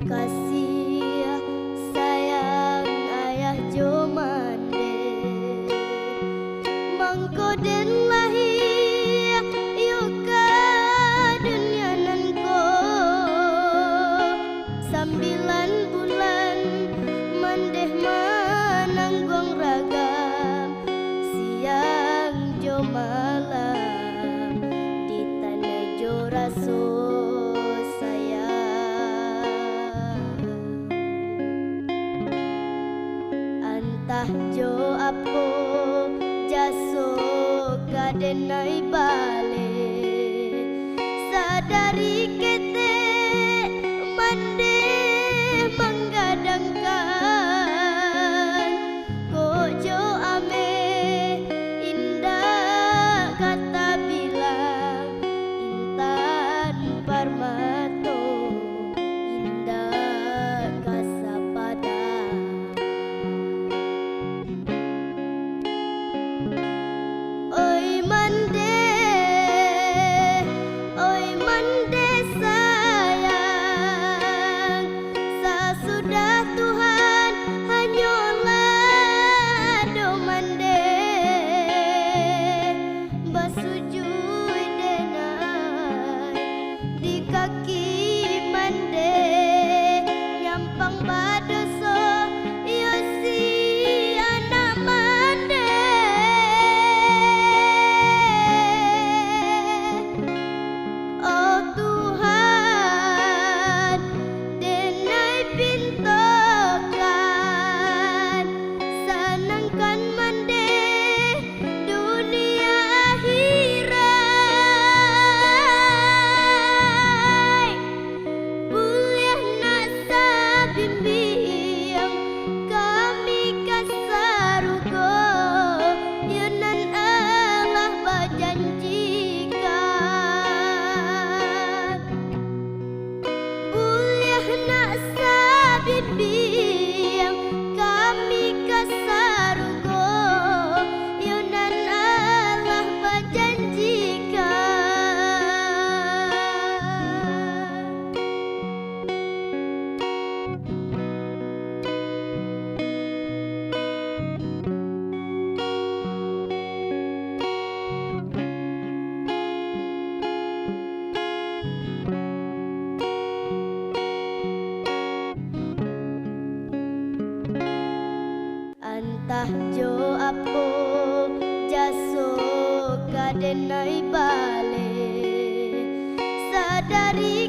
Kasih sayang ayah jo mande mangko den lahir yuka dunia nan ko 9 bulan mandeh menanggung ragam siang jo malam di tanah jo raso entah jo apo jaso kadenai bale sadari kete mande menggadangkan ko jo ame indah kata bilang intan parmato indah kasapada. Oi mande sayang, sesudah Tuhan hanyalah do mande basujud denai di kaki mande nyampang badoso yo si anak mande. Biang kami kasarugo yunan Allah berjanjikan. Entah jo apo jaso kadenai bale sadari